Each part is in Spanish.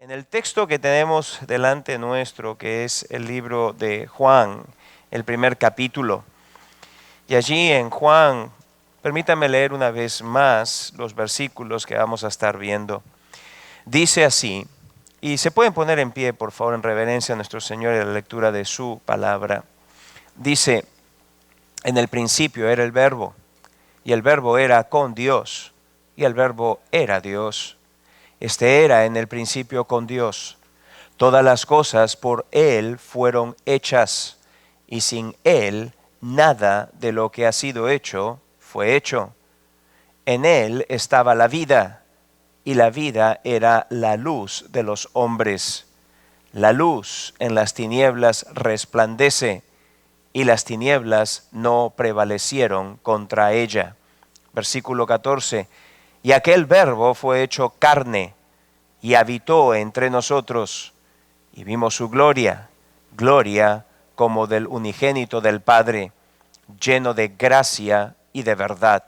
En el texto que tenemos delante nuestro, que es el libro de Juan, el primer capítulo, y allí en Juan, permítame leer una vez más los versículos que vamos a estar viendo. Dice así, y se pueden poner en pie, por favor, en reverencia a nuestro Señor y a la lectura de su palabra. Dice, en el principio era el Verbo, y el Verbo era con Dios, y el Verbo era Dios. Este era en el principio con Dios. Todas las cosas por Él fueron hechas, y sin Él nada de lo que ha sido hecho fue hecho. En Él estaba la vida, y la vida era la luz de los hombres. La luz en las tinieblas resplandece, y las tinieblas no prevalecieron contra ella. Versículo 14. Y aquel Verbo fue hecho carne, y habitó entre nosotros, y vimos su gloria, gloria como del unigénito del Padre, lleno de gracia y de verdad.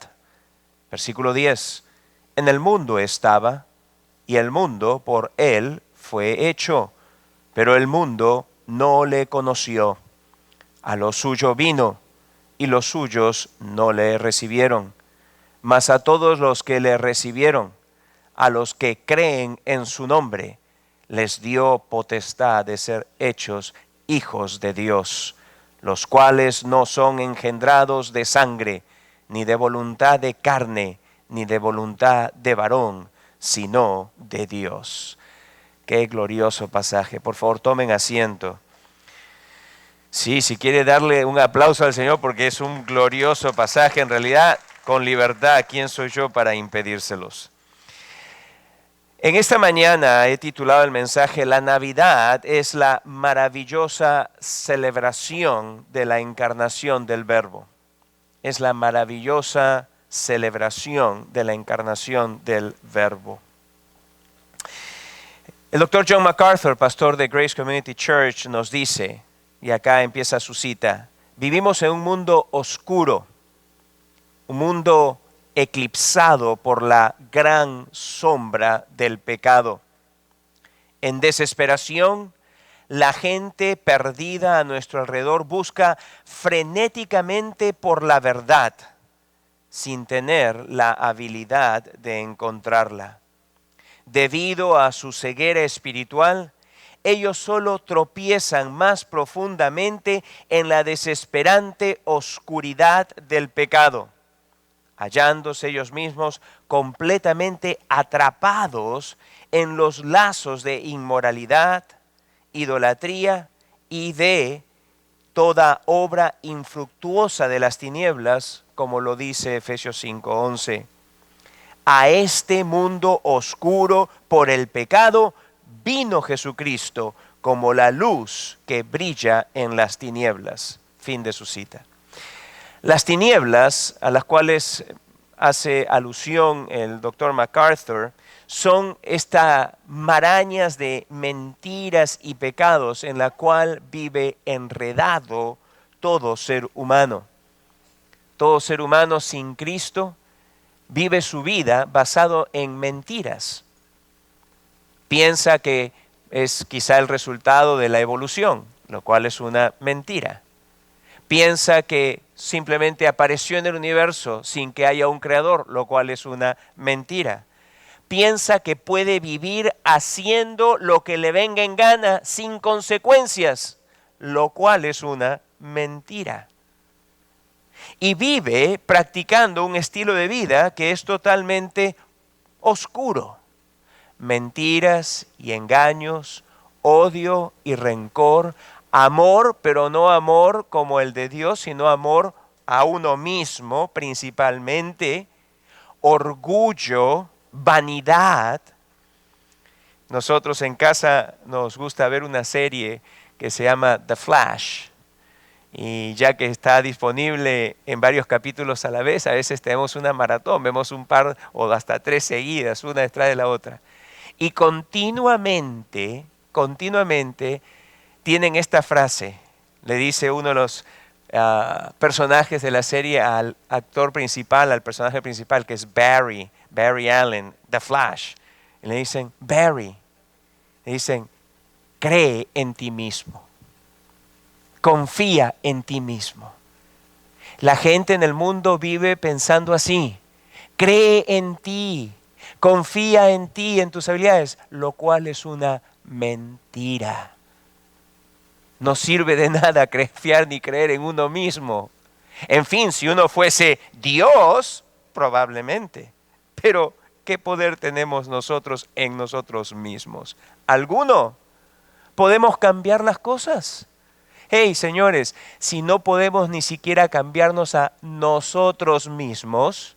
Versículo 10. En el mundo estaba, y el mundo por él fue hecho, pero el mundo no le conoció. A lo suyo vino, y los suyos no le recibieron. Mas a todos los que le recibieron, a los que creen en su nombre, les dio potestad de ser hechos hijos de Dios, los cuales no son engendrados de sangre, ni de voluntad de carne, ni de voluntad de varón, sino de Dios. Qué glorioso pasaje. Por favor, tomen asiento. Sí, si quiere darle un aplauso al Señor porque es un glorioso pasaje, en realidad, con libertad, ¿quién soy yo para impedírselos? En esta mañana he titulado el mensaje La Navidad es la maravillosa celebración de la encarnación del Verbo. Es la maravillosa celebración de la encarnación del Verbo. El doctor John MacArthur, pastor de Grace Community Church, nos dice, y acá empieza su cita, vivimos en un mundo oscuro, un mundo eclipsado por la gran sombra del pecado. En desesperación, la gente perdida a nuestro alrededor busca frenéticamente por la verdad, sin tener la habilidad de encontrarla. Debido a su ceguera espiritual, ellos solo tropiezan más profundamente en la desesperante oscuridad del pecado, hallándose ellos mismos completamente atrapados en los lazos de inmoralidad, idolatría y de toda obra infructuosa de las tinieblas, como lo dice Efesios 5:11. A este mundo oscuro por el pecado vino Jesucristo como la luz que brilla en las tinieblas. Fin de su cita. Las tinieblas a las cuales hace alusión el doctor MacArthur son estas marañas de mentiras y pecados en la cual vive enredado todo ser humano. Todo ser humano sin Cristo vive su vida basado en mentiras. Piensa que es quizá el resultado de la evolución, lo cual es una mentira. Piensa que simplemente apareció en el universo sin que haya un creador, lo cual es una mentira. Piensa que puede vivir haciendo lo que le venga en gana sin consecuencias, lo cual es una mentira. Y vive practicando un estilo de vida que es totalmente oscuro. Mentiras y engaños, odio y rencor, amor, pero no amor como el de Dios, sino amor a uno mismo principalmente, orgullo, vanidad. Nosotros en casa nos gusta ver una serie que se llama The Flash. Y ya que está disponible en varios capítulos a la vez, a veces tenemos una maratón, vemos un par o hasta 3 seguidas, una detrás de la otra. Y continuamente tienen esta frase. Le dice uno de los personajes de la serie al actor principal, al personaje principal, que es Barry Allen, The Flash. Y le dicen, Barry, Le dicen, cree en ti mismo. Confía en ti mismo. La gente en el mundo vive pensando así. Cree en ti. Confía en ti, en tus habilidades, lo cual es una mentira. No sirve de nada confiar ni creer en uno mismo. En fin, si uno fuese Dios, probablemente. Pero, ¿qué poder tenemos nosotros en nosotros mismos? ¿Alguno? ¿Podemos cambiar las cosas? Hey, señores, si no podemos ni siquiera cambiarnos a nosotros mismos,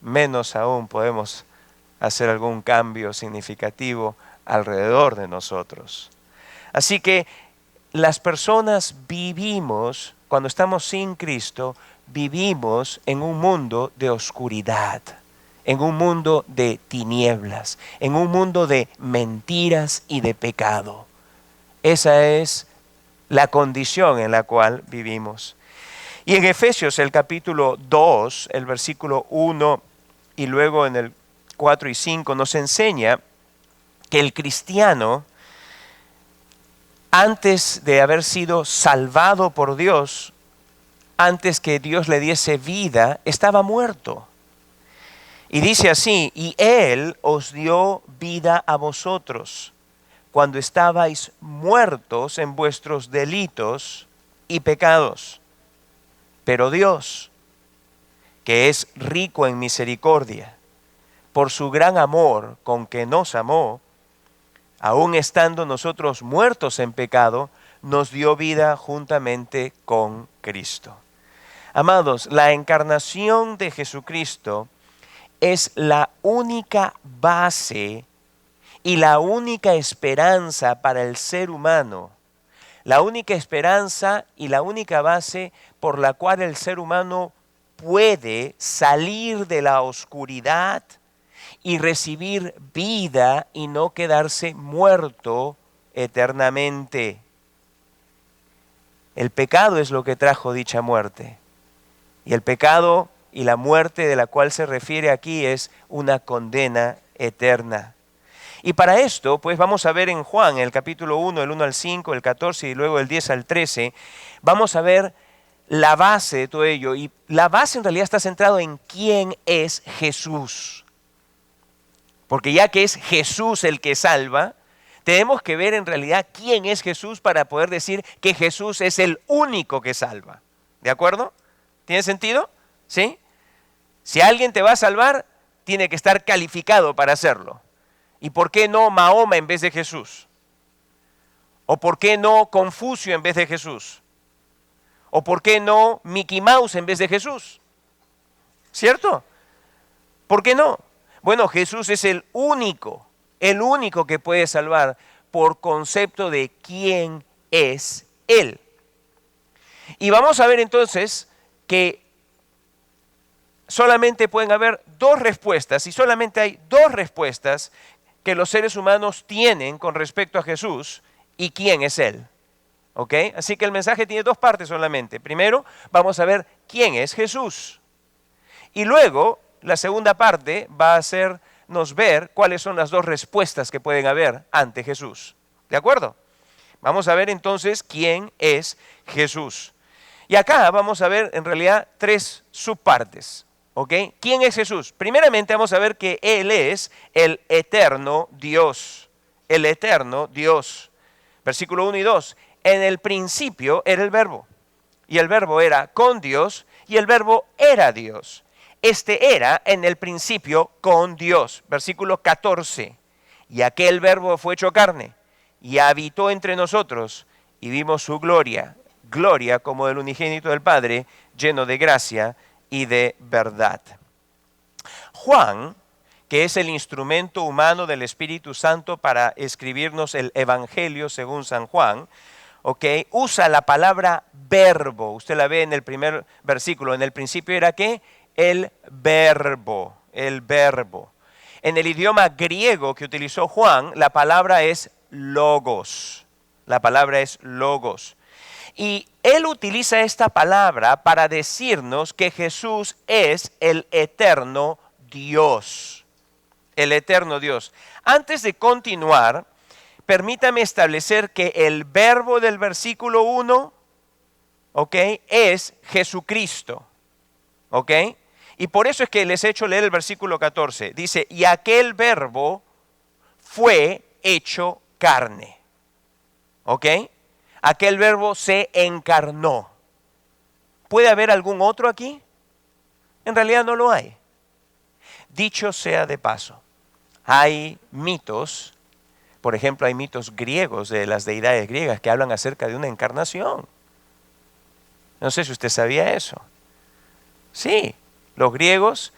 menos aún podemos hacer algún cambio significativo alrededor de nosotros. Así que las personas vivimos, cuando estamos sin Cristo, vivimos en un mundo de oscuridad, en un mundo de tinieblas, en un mundo de mentiras y de pecado. Esa es la condición en la cual vivimos. Y en Efesios, el capítulo 2, el versículo 1 y luego en el 4 y 5 nos enseña que el cristiano, antes de haber sido salvado por Dios, antes que Dios le diese vida, estaba muerto. Y dice así, y Él os dio vida a vosotros, cuando estabais muertos en vuestros delitos y pecados. Pero Dios, que es rico en misericordia, por su gran amor con que nos amó, aun estando nosotros muertos en pecado, nos dio vida juntamente con Cristo. Amados, la encarnación de Jesucristo es la única base y la única esperanza para el ser humano. La única esperanza y la única base por la cual el ser humano puede salir de la oscuridad y recibir vida y no quedarse muerto eternamente. El pecado es lo que trajo dicha muerte. Y el pecado y la muerte de la cual se refiere aquí es una condena eterna. Y para esto, pues vamos a ver en Juan, el capítulo 1, el 1 al 5, el 14 y luego el 10 al 13, vamos a ver la base de todo ello. Y la base en realidad está centrado en quién es Jesús. Porque ya que es Jesús el que salva, tenemos que ver en realidad quién es Jesús para poder decir que Jesús es el único que salva. ¿De acuerdo? ¿Tiene sentido? ¿Sí? Si alguien te va a salvar, tiene que estar calificado para hacerlo. ¿Y por qué no Mahoma en vez de Jesús? ¿O por qué no Confucio en vez de Jesús? ¿O por qué no Mickey Mouse en vez de Jesús? ¿Cierto? ¿Por qué no? Bueno, Jesús es el único que puede salvar por concepto de quién es Él. Y vamos a ver entonces que solamente pueden haber dos respuestas, y solamente hay dos respuestas que los seres humanos tienen con respecto a Jesús y quién es Él. ¿Ok? Así que el mensaje tiene dos partes solamente. Primero, vamos a ver quién es Jesús. Y luego, la segunda parte va a hacernos ver cuáles son las dos respuestas que pueden haber ante Jesús. ¿De acuerdo? Vamos a ver entonces quién es Jesús. Y acá vamos a ver en realidad tres subpartes. ¿Ok? ¿Quién es Jesús? Primeramente vamos a ver que Él es el eterno Dios. El eterno Dios. Versículo 1 y 2. En el principio era el verbo. Y el verbo era con Dios y el verbo era Dios. Este era en el principio con Dios. Versículo 14. Y aquel verbo fue hecho carne y habitó entre nosotros y vimos su gloria. Gloria como del unigénito del Padre, lleno de gracia y de verdad. Juan, que es el instrumento humano del Espíritu Santo para escribirnos el Evangelio según San Juan, ¿okay?, usa la palabra verbo. Usted la ve en el primer versículo. En el principio era ¿qué? El verbo. El verbo. En el idioma griego que utilizó Juan, la palabra es logos. La palabra es logos. Y él utiliza esta palabra para decirnos que Jesús es el eterno Dios. el eterno Dios. Antes de continuar, permítame establecer que el verbo del versículo 1, ¿ok?, es Jesucristo, ¿ok? Y por eso es que les he hecho leer el versículo 14. Dice, y aquel verbo fue hecho carne, ¿ok? Aquel verbo se encarnó. ¿Puede haber algún otro aquí? En realidad no lo hay. Dicho sea de paso, hay mitos, por ejemplo, hay mitos griegos de las deidades griegas que hablan acerca de una encarnación. No sé si usted sabía eso. Sí, los griegos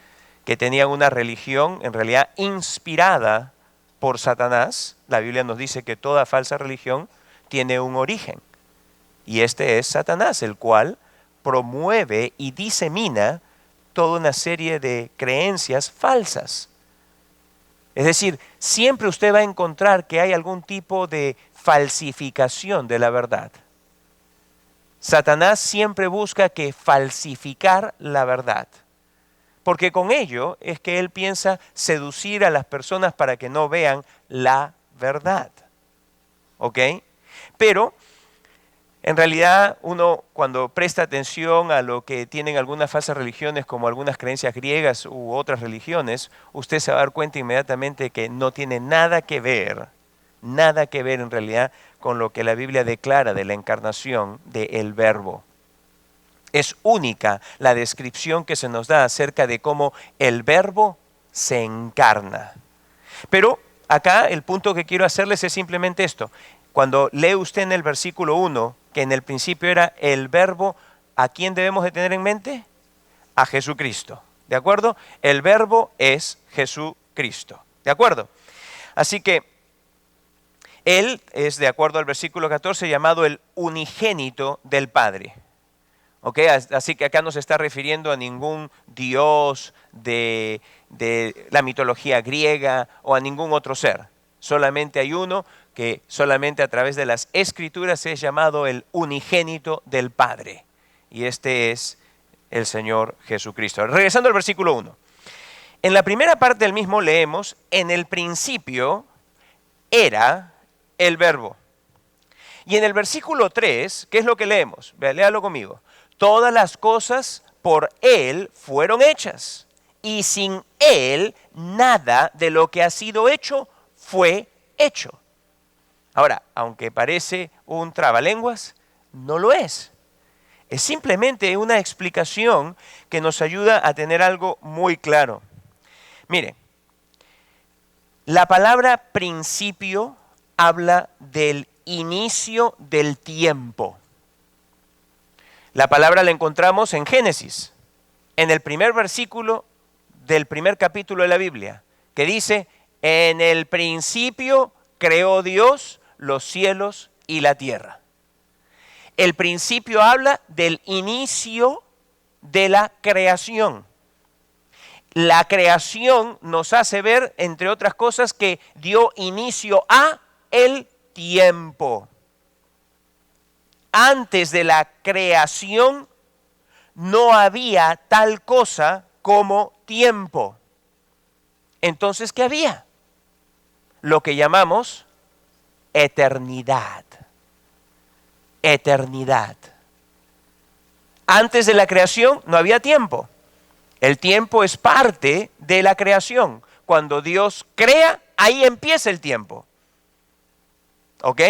que tenían una religión en realidad inspirada por Satanás, la Biblia nos dice que toda falsa religión tiene un origen. Y este es Satanás, el cual promueve y disemina toda una serie de creencias falsas. Es decir, siempre usted va a encontrar que hay algún tipo de falsificación de la verdad. Satanás siempre busca que falsificar la verdad, porque con ello es que él piensa seducir a las personas para que no vean la verdad. ¿Ok? Pero en realidad uno cuando presta atención a lo que tienen algunas falsas religiones como algunas creencias griegas u otras religiones, usted se va a dar cuenta inmediatamente que no tiene nada que ver en realidad con lo que la Biblia declara de la encarnación del Verbo. Es única la descripción que se nos da acerca de cómo el Verbo se encarna. Pero acá el punto que quiero hacerles es simplemente esto. Cuando lee usted en el versículo 1 que en el principio era el Verbo, ¿a quién debemos de tener en mente? A Jesucristo. ¿De acuerdo? El Verbo es Jesucristo. ¿De acuerdo? Así que Él es, de acuerdo al versículo 14, llamado el unigénito del Padre. ¿Ok? Así que acá no se está refiriendo a ningún dios de la mitología griega o a ningún otro ser. Solamente hay uno que solamente a través de las Escrituras es llamado el unigénito del Padre. Y este es el Señor Jesucristo. Regresando al versículo 1. En la primera parte del mismo leemos, en el principio era el Verbo. Y en el versículo 3, ¿qué es lo que leemos? Léalo conmigo. Todas las cosas por Él fueron hechas, y sin Él nada de lo que ha sido hecho fue hecho. Ahora, aunque parece un trabalenguas, no lo es. Es simplemente una explicación que nos ayuda a tener algo muy claro. Mire, la palabra principio habla del inicio del tiempo. La palabra la encontramos en Génesis, en el primer versículo del primer capítulo de la Biblia, que dice, en el principio creó Dios los cielos y la tierra. El principio habla del inicio de la creación. La creación nos hace ver, entre otras cosas, que dio inicio a el tiempo. Antes de la creación no había tal cosa como tiempo. Entonces, ¿qué había? Lo que llamamos eternidad. Eternidad. Antes de la creación no había tiempo. El tiempo es parte de la creación. Cuando Dios crea, ahí empieza el tiempo. ¿Ok?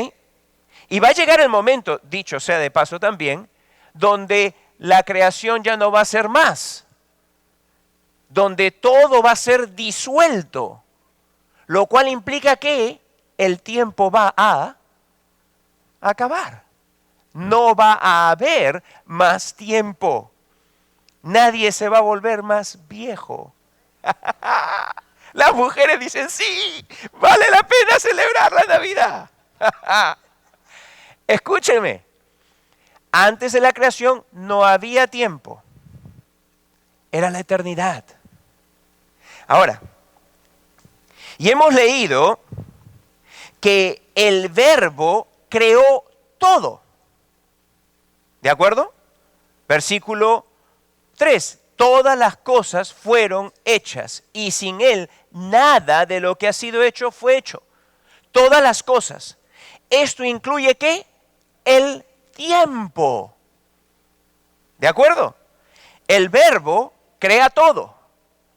Y va a llegar el momento, dicho sea de paso también, donde la creación ya no va a ser más. Donde todo va a ser disuelto. Lo cual implica que el tiempo va a acabar. No va a haber más tiempo. Nadie se va a volver más viejo. Las mujeres dicen, sí, vale la pena celebrar la Navidad. Escúchenme, antes de la creación no había tiempo. Era la eternidad. Ahora, y hemos leído que el Verbo creó todo. ¿De acuerdo? Versículo 3. todas las cosas fueron hechas y sin Él nada de lo que ha sido hecho fue hecho. Todas las cosas. Esto incluye ¿qué? El tiempo. ¿De acuerdo? El Verbo crea todo.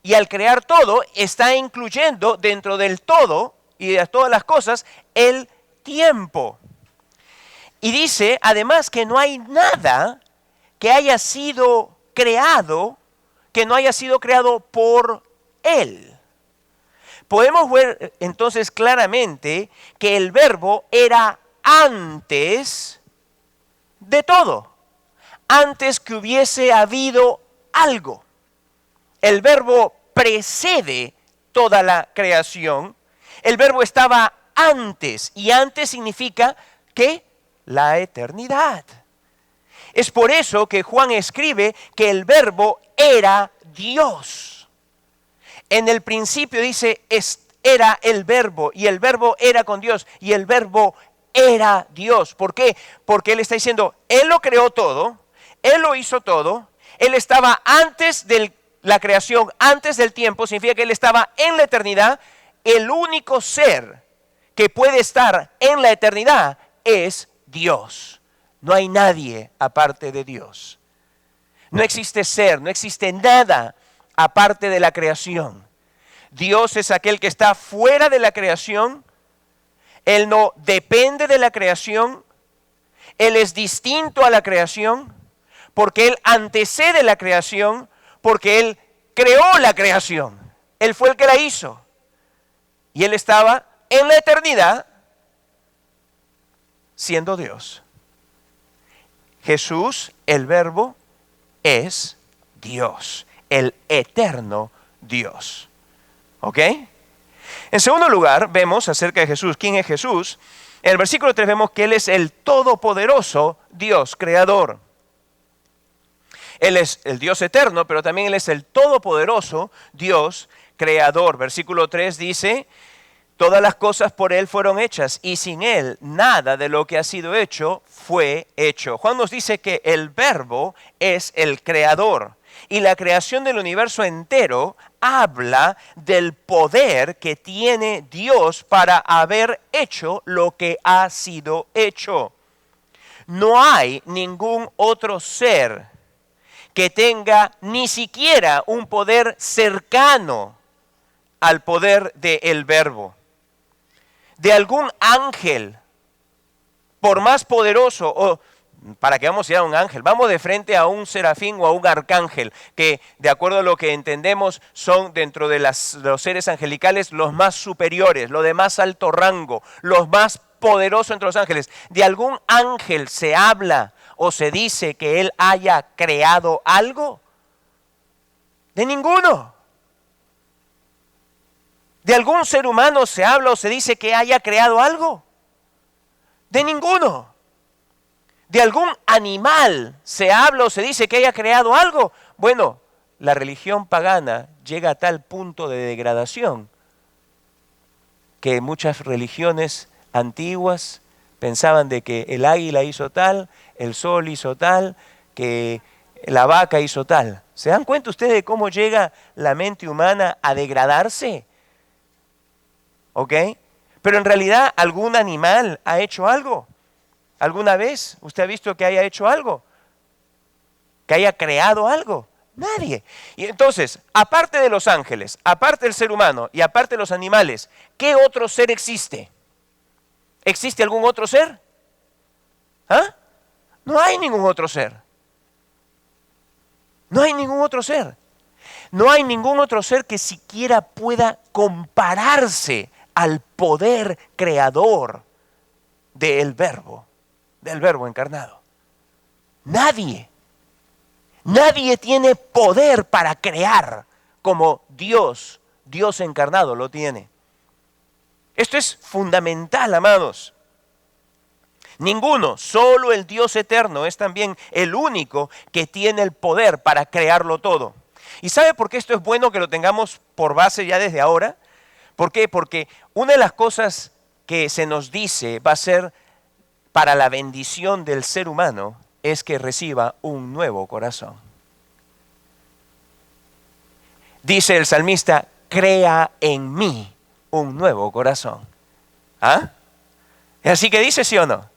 Y al crear todo, está incluyendo dentro del todo y de todas las cosas el tiempo. Y dice, además, que no hay nada que haya sido creado que no haya sido creado por Él. Podemos ver entonces claramente que el Verbo era antes de todo, antes que hubiese habido algo. El Verbo precede toda la creación. El Verbo estaba antes, y antes significa que la eternidad. Es por eso que Juan escribe que el Verbo era Dios. En el principio dice, era el Verbo, y el Verbo era con Dios, y el Verbo era Dios. ¿Por qué? Porque Él está diciendo, Él lo creó todo, Él lo hizo todo, Él estaba antes de la creación, antes del tiempo, significa que Él estaba en la eternidad. El único ser que puede estar en la eternidad es Dios. No hay nadie aparte de Dios. No existe ser, no existe nada aparte de la creación. Dios es aquel que está fuera de la creación. Él no depende de la creación. Él es distinto a la creación porque Él antecede la creación, porque Él creó la creación. Él fue el que la hizo. Y Él estaba en la eternidad siendo Dios. Jesús, el Verbo, es Dios, el eterno Dios. ¿Ok? En segundo lugar, vemos acerca de Jesús. ¿Quién es Jesús? En el versículo 3 vemos que Él es el todopoderoso Dios, creador. Él es el Dios eterno, pero también Él es el todopoderoso Dios, creador. Versículo 3 dice, todas las cosas por Él fueron hechas y sin Él nada de lo que ha sido hecho fue hecho. Juan nos dice que el Verbo es el creador y la creación del universo entero habla del poder que tiene Dios para haber hecho lo que ha sido hecho. No hay ningún otro ser que tenga ni siquiera un poder cercano al poder del Verbo. De algún ángel, por más poderoso, o para que vamos a ir a un ángel, vamos de frente a un serafín o a un arcángel, que de acuerdo a lo que entendemos son dentro de los seres angelicales los más superiores, los de más alto rango, los más poderosos entre los ángeles. ¿De algún ángel se habla o se dice que él haya creado algo? De ninguno. ¿De algún ser humano se habla o se dice que haya creado algo? De ninguno. ¿De algún animal se habla o se dice que haya creado algo? Bueno, la religión pagana llega a tal punto de degradación que muchas religiones antiguas pensaban de que el águila hizo tal, el sol hizo tal, que la vaca hizo tal. ¿Se dan cuenta ustedes de cómo llega la mente humana a degradarse? ¿Ok? Pero en realidad, ¿algún animal ha hecho algo? ¿Alguna vez usted ha visto que haya hecho algo? ¿Que haya creado algo? Nadie. Y entonces, aparte de los ángeles, aparte del ser humano y aparte de los animales, ¿qué otro ser existe? ¿Existe algún otro ser? ¿Ah? No hay ningún otro ser. No hay ningún otro ser. No hay ningún otro ser que siquiera pueda compararse al poder creador del Verbo encarnado. Nadie. Nadie tiene poder para crear como Dios encarnado lo tiene. Esto es fundamental, amados. Ninguno, solo el Dios eterno es también el único que tiene el poder para crearlo todo. ¿Y sabe por qué esto es bueno que lo tengamos por base ya desde ahora? ¿Por qué? Porque una de las cosas que se nos dice va a ser para la bendición del ser humano es que reciba un nuevo corazón. Dice el salmista, crea en mí un nuevo corazón. ¿Ah? ¿Es así que dice, sí o no?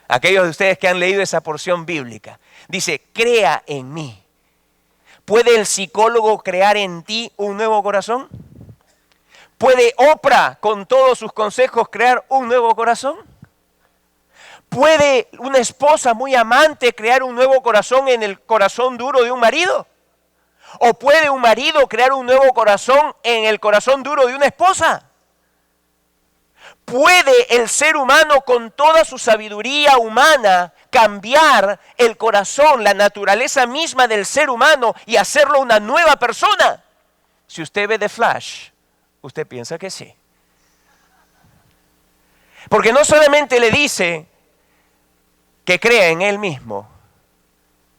Aquellos de ustedes que han leído esa porción bíblica. Dice, crea en mí. ¿Puede el psicólogo crear en ti un nuevo corazón? ¿Puede Oprah, con todos sus consejos, crear un nuevo corazón? ¿Puede una esposa muy amante crear un nuevo corazón en el corazón duro de un marido? ¿O puede un marido crear un nuevo corazón en el corazón duro de una esposa? ¿Puede el ser humano con toda su sabiduría humana cambiar el corazón, la naturaleza misma del ser humano y hacerlo una nueva persona? Si usted ve The Flash, usted piensa que sí. Porque no solamente le dice que crea en él mismo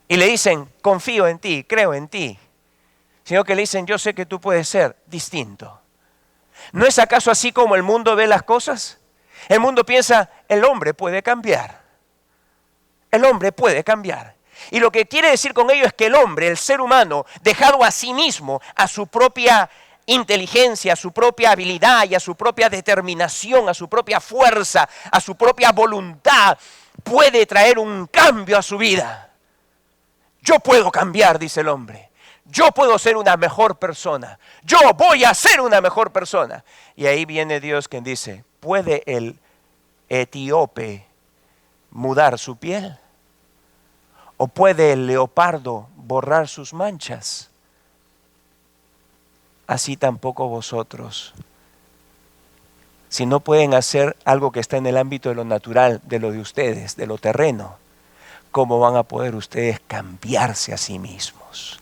y le dicen, confío en ti, creo en ti, sino que le dicen, yo sé que tú puedes ser distinto. ¿No es acaso así como el mundo ve las cosas? El mundo piensa, el hombre puede cambiar. El hombre puede cambiar. Y lo que quiere decir con ello es que el hombre, el ser humano, dejado a sí mismo, a su propia inteligencia, a su propia habilidad y a su propia determinación, a su propia fuerza, a su propia voluntad, puede traer un cambio a su vida. Yo puedo cambiar, dice el hombre. Yo puedo ser una mejor persona. Yo voy a ser una mejor persona. Y ahí viene Dios quien dice, ¿puede el etíope mudar su piel? ¿O puede el leopardo borrar sus manchas? Así tampoco vosotros. Si no pueden hacer algo que está en el ámbito de lo natural, de lo de ustedes, de lo terreno, ¿cómo van a poder ustedes cambiarse a sí mismos?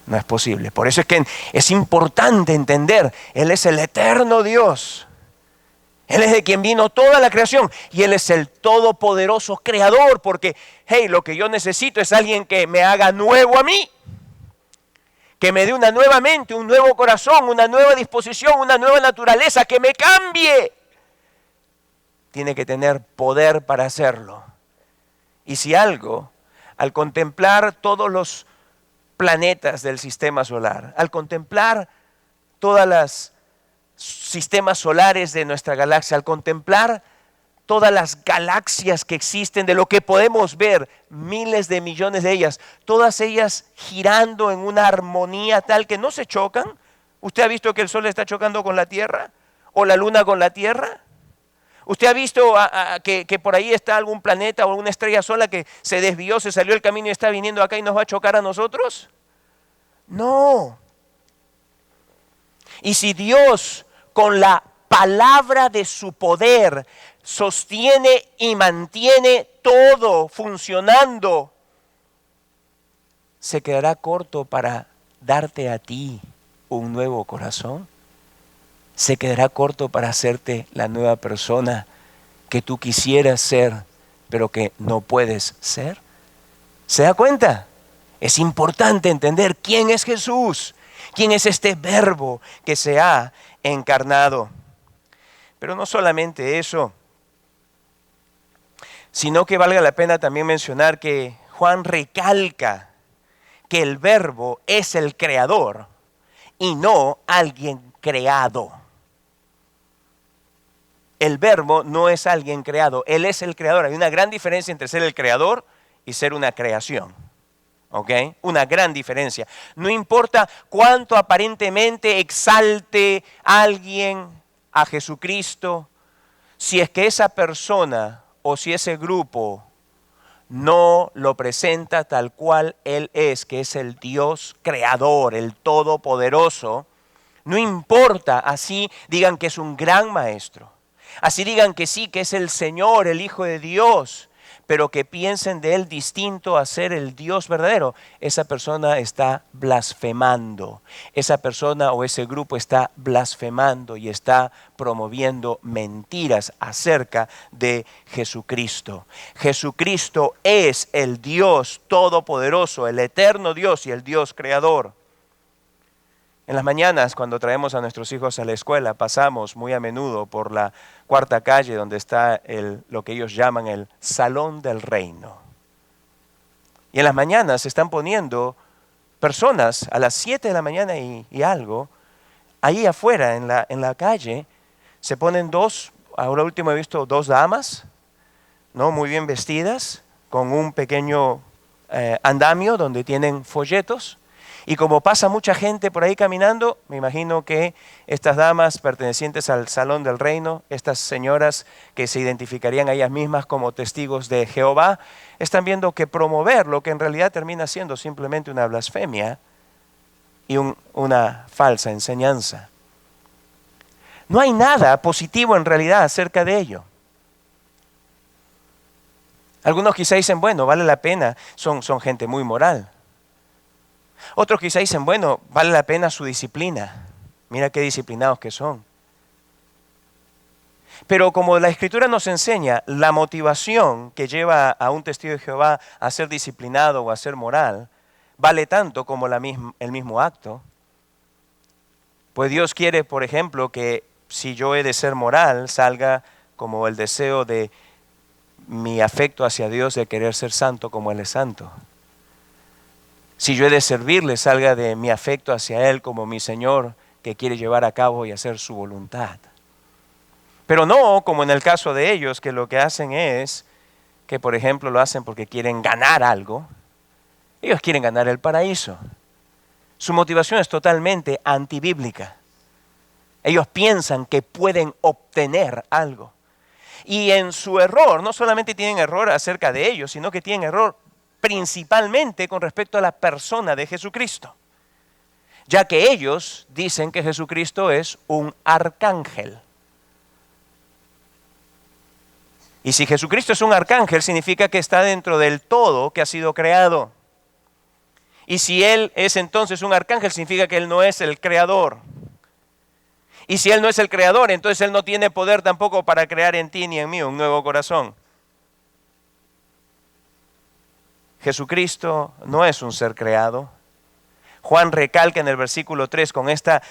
No es posible. Por eso es que es importante entender, Él es el eterno Dios. Él es de quien vino toda la creación y Él es el todopoderoso creador, porque, hey, lo que yo necesito es alguien que me haga nuevo a mí, que me dé una nueva mente, un nuevo corazón, una nueva disposición, una nueva naturaleza, que me cambie. Tiene que tener poder para hacerlo. Y si algo, al contemplar todos los planetas del sistema solar, al contemplar todas las sistemas solares de nuestra galaxia, al contemplar todas las galaxias que existen, de lo que podemos ver, miles de millones de ellas, todas ellas girando en una armonía tal que no se chocan. ¿Usted ha visto que el Sol está chocando con la Tierra? ¿O la Luna con la Tierra? ¿Usted ha visto que por ahí está algún planeta o alguna estrella sola que se desvió, se salió del camino y está viniendo acá y nos va a chocar a nosotros? No. Y si Dios, con la palabra de su poder, sostiene y mantiene todo funcionando, ¿se quedará corto para darte a ti un nuevo corazón? ¿Se quedará corto para hacerte la nueva persona que tú quisieras ser, pero que no puedes ser? ¿Se da cuenta? Es importante entender quién es Jesús, quién es este verbo que se ha encarnado. Pero no solamente eso, sino que valga la pena también mencionar que Juan recalca que el verbo es el creador y no alguien creado. El verbo no es alguien creado, Él es el creador. Hay una gran diferencia entre ser el creador y ser una creación. ¿Ok? Una gran diferencia. No importa cuánto aparentemente exalte alguien a Jesucristo, si es que esa persona o si ese grupo no lo presenta tal cual Él es, que es el Dios creador, el todopoderoso, no importa, así digan que es un gran maestro, así digan que sí, que es el Señor, el Hijo de Dios, pero que piensen de Él distinto a ser el Dios verdadero, esa persona está blasfemando. Esa persona o ese grupo está blasfemando y está promoviendo mentiras acerca de Jesucristo. Jesucristo es el Dios todopoderoso, el eterno Dios y el Dios creador. En las mañanas, cuando traemos a nuestros hijos a la escuela, pasamos muy a menudo por la cuarta calle donde está lo que ellos llaman el Salón del Reino. Y en las mañanas se están poniendo personas a las 7 de la mañana y algo, ahí afuera en la calle, se ponen ahora último he visto dos damas, ¿no? Muy bien vestidas, con un pequeño andamio donde tienen folletos. Y como pasa mucha gente por ahí caminando, me imagino que estas damas pertenecientes al Salón del Reino, estas señoras que se identificarían a ellas mismas como testigos de Jehová, están viendo que promover lo que en realidad termina siendo simplemente una blasfemia y una falsa enseñanza. No hay nada positivo en realidad acerca de ello. Algunos quizá dicen, bueno, vale la pena, son gente muy moral. Otros quizá dicen, bueno, vale la pena su disciplina. Mira qué disciplinados que son. Pero como la Escritura nos enseña, la motivación que lleva a un testigo de Jehová a ser disciplinado o a ser moral, vale tanto como el mismo acto. Pues Dios quiere, por ejemplo, que si yo he de ser moral, salga como el deseo de mi afecto hacia Dios de querer ser santo como Él es santo. Si yo he de servirle, salga de mi afecto hacia Él como mi Señor que quiere llevar a cabo y hacer su voluntad. Pero no como en el caso de ellos, que lo que hacen es que, por ejemplo, lo hacen porque quieren ganar algo. Ellos quieren ganar el paraíso. Su motivación es totalmente antibíblica. Ellos piensan que pueden obtener algo. Y en su error, no solamente tienen error acerca de ellos, sino que tienen error principalmente con respecto a la persona de Jesucristo, ya que ellos dicen que Jesucristo es un arcángel. Y si Jesucristo es un arcángel, significa que está dentro del todo que ha sido creado. Y si Él es entonces un arcángel, significa que Él no es el creador. Y si Él no es el creador, entonces Él no tiene poder tampoco para crear en ti ni en mí un nuevo corazón. Jesucristo no es un ser creado. Juan recalca en el versículo 3 con estas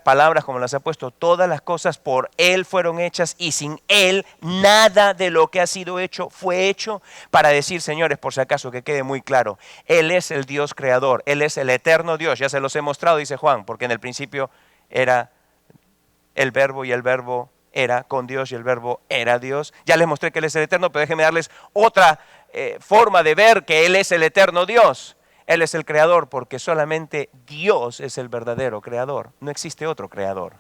palabras como las ha puesto, todas las cosas por Él fueron hechas y sin Él nada de lo que ha sido hecho fue hecho, para decir, señores, por si acaso que quede muy claro, Él es el Dios creador, Él es el eterno Dios, ya se los he mostrado, dice Juan, porque en el principio era el verbo y el verbo era con Dios y el verbo era Dios. Ya les mostré que Él es el eterno, pero déjenme darles otra forma de ver que Él es el eterno Dios. Él es el creador porque solamente Dios es el verdadero creador. No existe otro creador.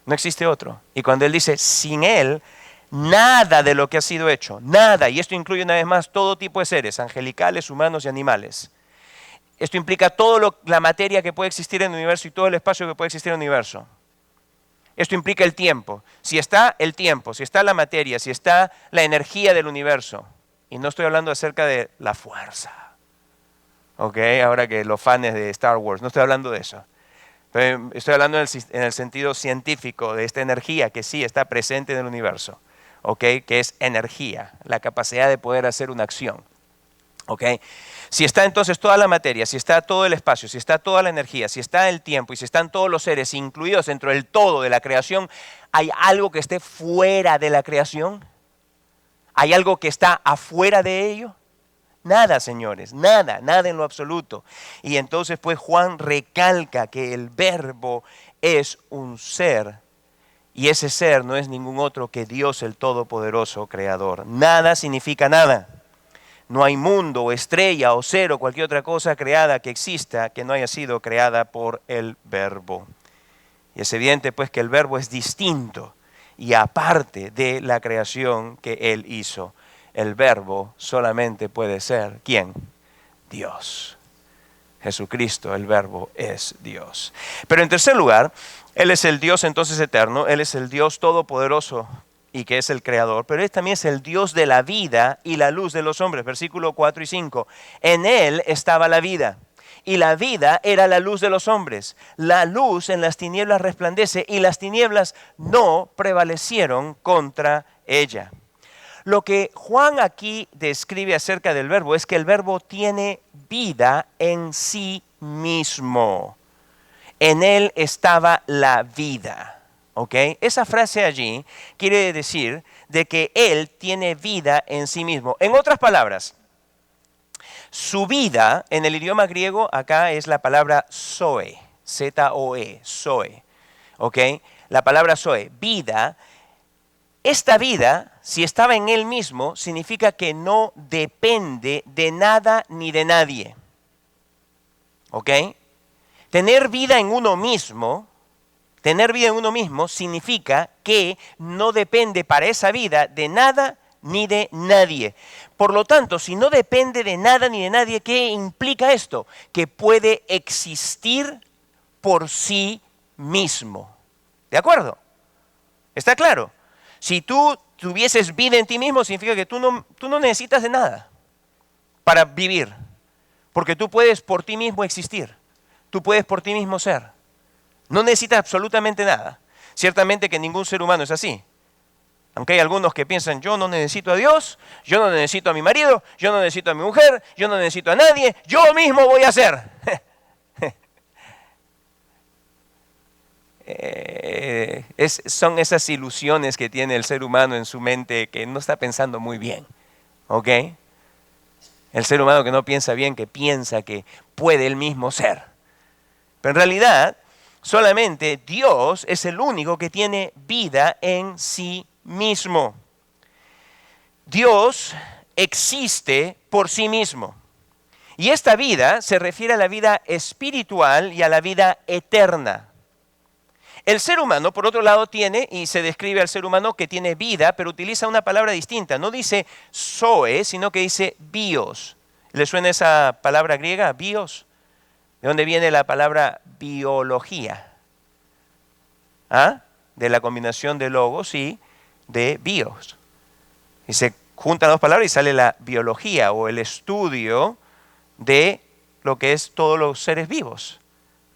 No existe otro. Y cuando Él dice, sin Él, nada de lo que ha sido hecho, nada, y esto incluye una vez más todo tipo de seres, angelicales, humanos y animales. Esto implica toda la materia que puede existir en el universo y todo el espacio que puede existir en el universo. Esto implica el tiempo. Si está el tiempo, si está la materia, si está la energía del universo, y no estoy hablando acerca de la fuerza, ¿ok? Ahora que los fans de Star Wars, no estoy hablando de eso. Estoy hablando en el sentido científico de esta energía que sí está presente en el universo, ¿ok? Que es energía, la capacidad de poder hacer una acción, ¿ok? Si está entonces toda la materia, si está todo el espacio, si está toda la energía, si está el tiempo y si están todos los seres incluidos dentro del todo de la creación, ¿hay algo que esté fuera de la creación? ¿Hay algo que está afuera de ello? Nada, señores, nada en lo absoluto. Y entonces pues Juan recalca que el verbo es un ser y ese ser no es ningún otro que Dios el Todopoderoso Creador. Nada significa nada. No hay mundo o estrella o ser o cualquier otra cosa creada que exista que no haya sido creada por el verbo. Y es evidente pues que el verbo es distinto y aparte de la creación que Él hizo. El verbo solamente puede ser, ¿quién? Dios. Jesucristo, el verbo es Dios. Pero en tercer lugar, Él es el Dios entonces eterno, Él es el Dios todopoderoso y que es el creador, pero Él también es el Dios de la vida y la luz de los hombres. Versículo 4 y 5. En Él estaba la vida. Y la vida era la luz de los hombres. La luz en las tinieblas resplandece y las tinieblas no prevalecieron contra ella. Lo que Juan aquí describe acerca del verbo es que el verbo tiene vida en sí mismo. En él estaba la vida. ¿Ok? Esa frase allí quiere decir de que él tiene vida en sí mismo. En otras palabras, Su vida, en el idioma griego, acá es la palabra zoe, Z-O-E, zoe, ¿ok? La palabra zoe, vida. Esta vida, si estaba en él mismo, significa que no depende de nada ni de nadie, ¿ok? Tener vida en uno mismo significa que no depende para esa vida de nada ni de nadie. Por lo tanto, si no depende de nada ni de nadie, ¿qué implica esto? Que puede existir por sí mismo. ¿De acuerdo? ¿Está claro? Si tú tuvieses vida en ti mismo, significa que tú no necesitas de nada para vivir. Porque tú puedes por ti mismo existir. Tú puedes por ti mismo ser. No necesitas absolutamente nada. Ciertamente que ningún ser humano es así. Aunque hay algunos que piensan, yo no necesito a Dios, yo no necesito a mi marido, yo no necesito a mi mujer, yo no necesito a nadie, yo mismo voy a hacer. Son esas ilusiones que tiene el ser humano en su mente que no está pensando muy bien. ¿Ok? El ser humano que no piensa bien, que piensa que puede él mismo ser. Pero en realidad, solamente Dios es el único que tiene vida en sí mismo. Dios existe por sí mismo. Y esta vida se refiere a la vida espiritual y a la vida eterna. El ser humano, por otro lado, tiene, y se describe al ser humano que tiene vida, pero utiliza una palabra distinta. No dice zoe, sino que dice bios. ¿Le suena esa palabra griega, bios? ¿De dónde viene la palabra biología? ¿Ah? De la combinación de logos y de bios. Y se juntan dos palabras y sale la biología o el estudio de lo que es todos los seres vivos.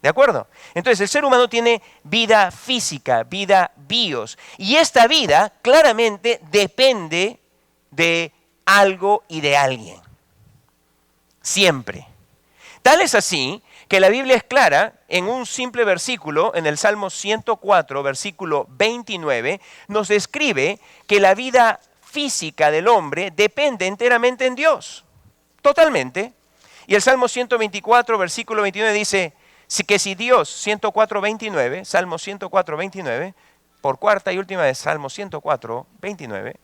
¿De acuerdo? Entonces el ser humano tiene vida física, vida bios. Y esta vida claramente depende de algo y de alguien. Siempre. Tal es así que la Biblia es clara en un simple versículo, en el Salmo 104, versículo 29, nos describe que la vida física del hombre depende enteramente en Dios. Totalmente. Y el Salmo 124, versículo 29 dice que si Dios, 104, 29, Salmo 104, 29, por cuarta y última vez, Salmo 104, 29,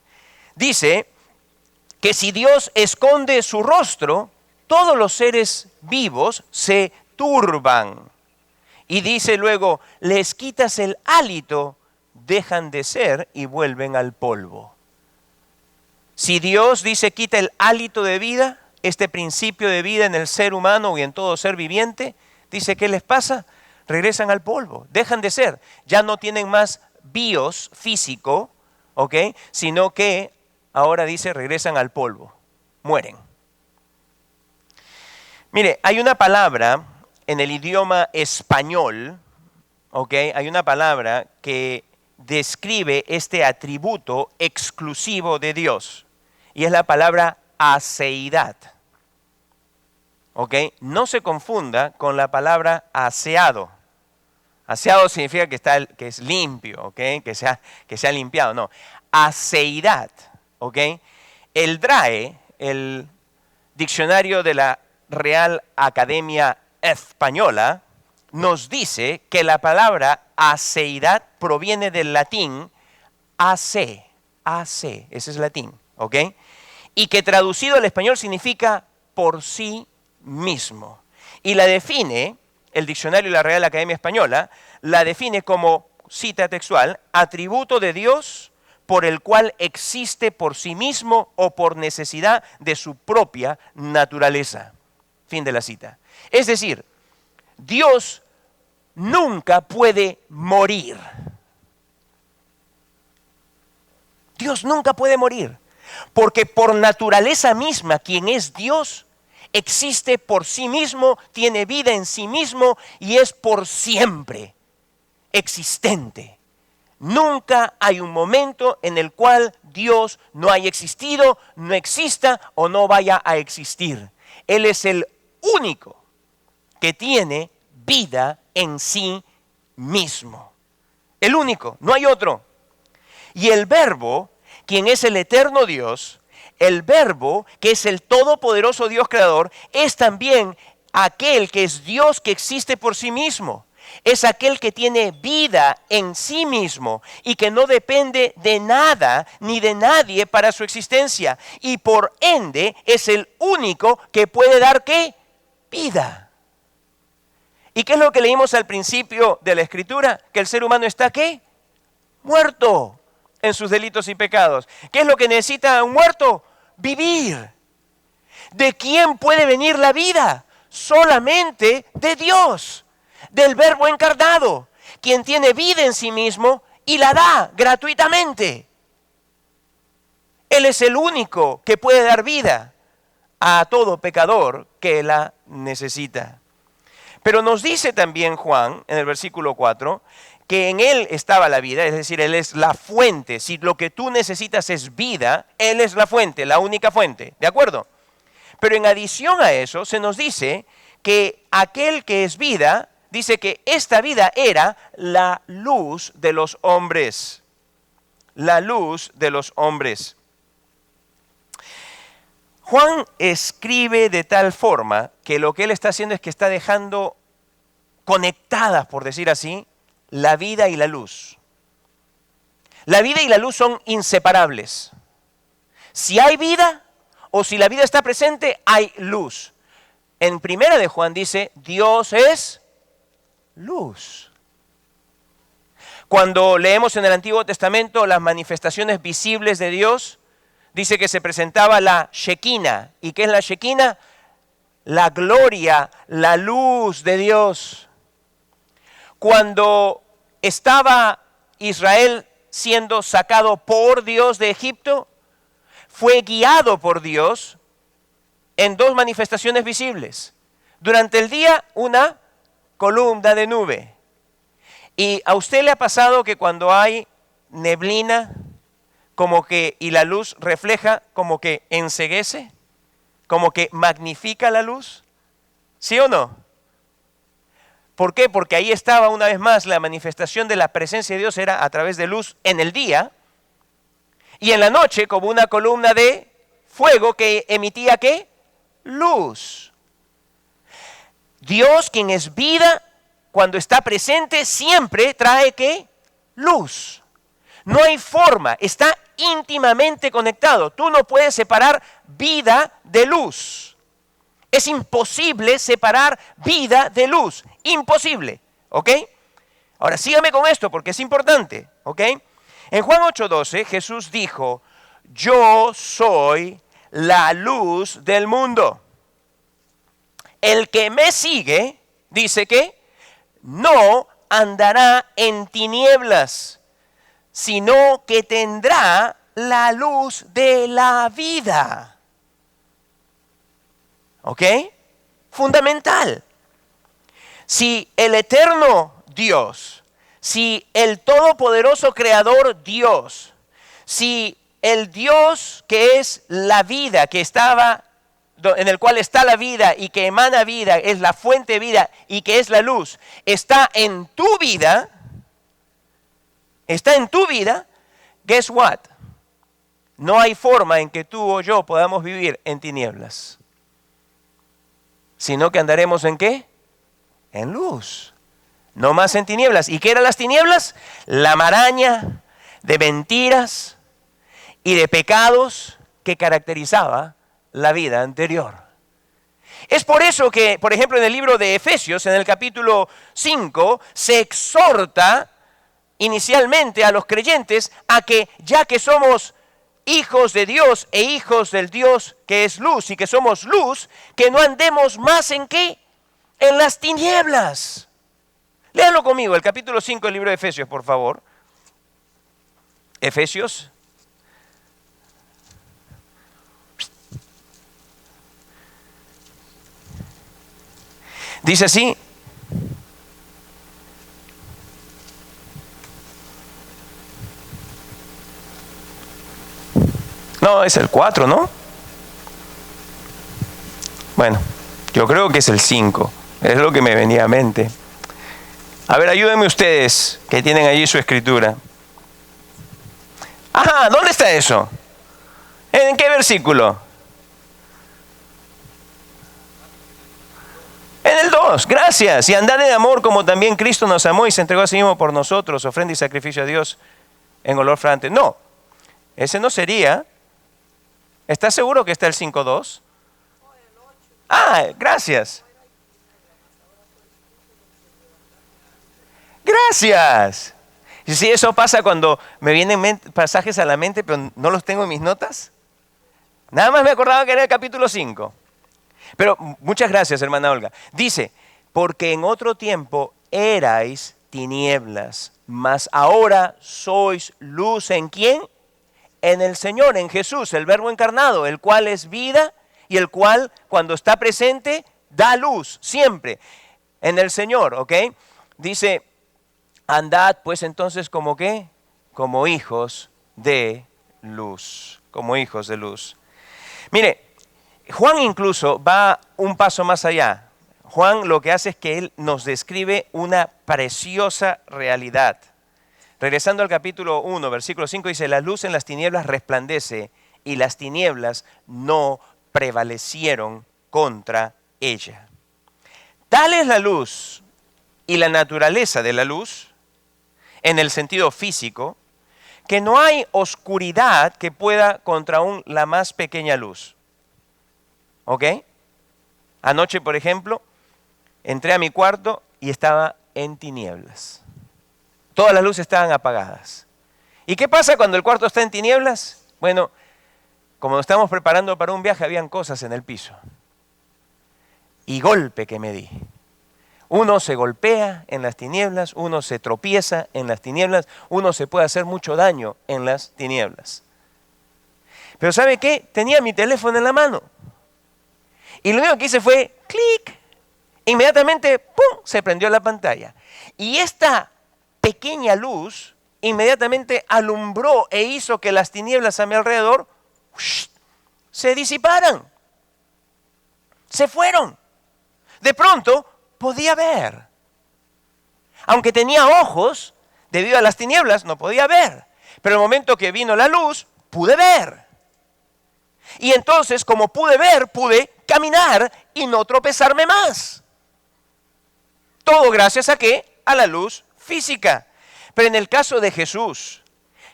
dice que si Dios esconde su rostro, todos los seres vivos se turban. Y dice luego, les quitas el hálito, dejan de ser y vuelven al polvo. Si Dios dice quita el hálito de vida, este principio de vida en el ser humano y en todo ser viviente, dice, ¿qué les pasa? Regresan al polvo, dejan de ser. Ya no tienen más bios físico, ¿ok? Sino que ahora dice, regresan al polvo, mueren. Mire, hay una palabra en el idioma español, ¿ok? Hay una palabra que describe este atributo exclusivo de Dios. Y es la palabra aseidad. ¿Ok? No se confunda con la palabra aseado. Aseado significa que es limpio, ¿ok? Que se ha limpiado. No. Aseidad, ¿ok? El DRAE, el diccionario de la Real Academia Española, nos dice que la palabra aseidad proviene del latín ase, ese es latín, ¿ok? Y que traducido al español significa por sí mismo. Y la define, el diccionario de la Real Academia Española, la define como, cita textual, atributo de Dios por el cual existe por sí mismo o por necesidad de su propia naturaleza. Fin de la cita. Es decir, Dios nunca puede morir. Dios nunca puede morir, porque por naturaleza misma, quien es Dios, existe por sí mismo, tiene vida en sí mismo y es por siempre existente. Nunca hay un momento en el cual Dios no haya existido, no exista o no vaya a existir. Él es el único que tiene vida en sí mismo. El único, no hay otro. Y el Verbo, quien es el eterno Dios, el Verbo, que es el todopoderoso Dios creador, es también aquel que es Dios que existe por sí mismo. Es aquel que tiene vida en sí mismo y que no depende de nada ni de nadie para su existencia. Y por ende es el único que puede dar ¿qué? Vida. ¿Y qué es lo que leímos al principio de la Escritura? Que el ser humano está ¿qué? Muerto en sus delitos y pecados. ¿Qué es lo que necesita un muerto? Vivir. ¿De quién puede venir la vida? Solamente de Dios, del Verbo encarnado, quien tiene vida en sí mismo y la da gratuitamente. Él es el único que puede dar vida a todo pecador que la necesita. Pero nos dice también Juan, en el versículo 4, que en Él estaba la vida, es decir, Él es la fuente. Si lo que tú necesitas es vida, Él es la fuente, la única fuente, ¿de acuerdo? Pero en adición a eso, se nos dice que aquel que es vida, dice que esta vida era la luz de los hombres. La luz de los hombres. Juan escribe de tal forma que lo que él está haciendo es que está dejando conectadas, por decir así, la vida y la luz. La vida y la luz son inseparables. Si hay vida o si la vida está presente, hay luz. En primera de Juan dice, Dios es luz. Cuando leemos en el Antiguo Testamento las manifestaciones visibles de Dios, dice que se presentaba la Shekinah. ¿Y qué es la Shekinah? La gloria, la luz de Dios. Cuando estaba Israel siendo sacado por Dios de Egipto, fue guiado por Dios en dos manifestaciones visibles. Durante el día, una columna de nube. ¿Y a usted le ha pasado que cuando hay neblina, como que, y la luz refleja, como que enceguece, como que magnifica la luz? ¿Sí o no? ¿Por qué? Porque ahí estaba una vez más la manifestación de la presencia de Dios, era a través de luz en el día, y en la noche como una columna de fuego que emitía ¿qué? Luz. Dios, quien es vida, cuando está presente siempre trae ¿qué? Luz. No hay forma, está íntimamente conectado. Tú no puedes separar vida de luz. Es imposible separar vida de luz. Imposible. ¿Ok? Ahora sígame con esto porque es importante. ¿Ok? En Juan 8:12 Jesús dijo, yo soy la luz del mundo. El que me sigue, dice que no andará en tinieblas, sino que tendrá la luz de la vida. ¿Ok? Fundamental. Si el eterno Dios, si el todopoderoso creador Dios, si el Dios que es la vida, que estaba, en el cual está la vida y que emana vida, es la fuente de vida y que es la luz, está en tu vida, guess what? No hay forma en que tú o yo podamos vivir en tinieblas, sino que andaremos ¿en qué? En luz, no más en tinieblas. ¿Y qué eran las tinieblas? La maraña de mentiras y de pecados que caracterizaba la vida anterior. Es por eso que, por ejemplo, en el libro de Efesios, en el capítulo 5, se exhorta inicialmente a los creyentes a que, ya que somos hijos de Dios e hijos del Dios que es luz y que somos luz, que no andemos más ¿en qué? En las tinieblas. Léanlo conmigo, el capítulo 5 del libro de Efesios, por favor. Efesios. Dice así. No, es el 4, ¿no? Bueno, yo creo que es el 5. Es lo que me venía a mente. A ver, ayúdenme ustedes que tienen allí su escritura. Ajá, ¿dónde está eso? en qué versículo? En el 2, gracias. Y andad en amor como también Cristo nos amó y se entregó a sí mismo por nosotros, ofrenda y sacrificio a Dios en olor fragante. No, ese no sería. ¿Estás seguro que está el 5.2? Ah, gracias. Gracias. Y si eso pasa cuando me vienen pasajes a la mente, pero no los tengo en mis notas. Nada más me acordaba que era el capítulo 5. Pero muchas gracias, hermana Olga. Dice, porque en otro tiempo erais tinieblas, mas ahora sois luz. ¿En quién? En el Señor, en Jesús, el Verbo encarnado, el cual es vida y el cual cuando está presente da luz, siempre. En el Señor, ¿ok? Dice, andad pues entonces como qué? Como hijos de luz, como hijos de luz. Mire, Juan incluso va un paso más allá. Juan lo que hace es que él nos describe una preciosa realidad. Regresando al capítulo 1, versículo 5, dice, la luz en las tinieblas resplandece y las tinieblas no prevalecieron contra ella. Tal es la luz y la naturaleza de la luz, en el sentido físico, que no hay oscuridad que pueda contra aún la más pequeña luz. ¿Ok? Anoche, por ejemplo, entré a mi cuarto y estaba en tinieblas. Todas las luces estaban apagadas. ¿Y qué pasa cuando el cuarto está en tinieblas? Bueno, como nos estamos preparando para un viaje, habían cosas en el piso. Y golpe que me di. Uno se golpea en las tinieblas, uno se tropieza en las tinieblas, uno se puede hacer mucho daño en las tinieblas. Pero ¿sabe qué? Tenía mi teléfono en la mano. Y lo único que hice fue clic. Inmediatamente, ¡pum!, se prendió la pantalla. Y esta pequeña luz inmediatamente alumbró e hizo que las tinieblas a mi alrededor se disiparan. Se fueron. De pronto podía ver. Aunque tenía ojos, debido a las tinieblas no podía ver. Pero el momento que vino la luz, pude ver. Y entonces, como pude ver, pude caminar y no tropezarme más. Todo gracias a ¿qué? A la luz física. Pero en el caso de Jesús,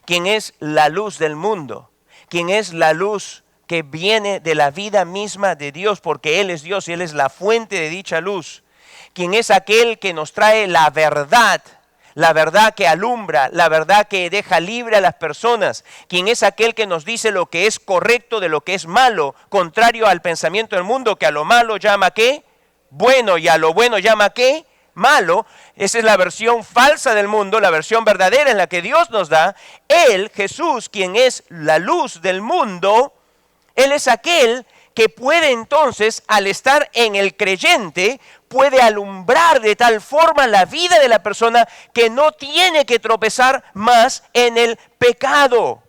quien es la luz del mundo, quien es la luz que viene de la vida misma de Dios, porque Él es Dios y Él es la fuente de dicha luz, quien es aquel que nos trae la verdad que alumbra, la verdad que deja libre a las personas, quien es aquel que nos dice lo que es correcto de lo que es malo, contrario al pensamiento del mundo, que a lo malo llama ¿qué? Bueno, y a lo bueno llama ¿qué? Malo. Esa es la versión falsa del mundo, la versión verdadera en la que Dios nos da. Él, Jesús, quien es la luz del mundo, Él es aquel que puede entonces, al estar en el creyente, puede alumbrar de tal forma la vida de la persona que no tiene que tropezar más en el pecado.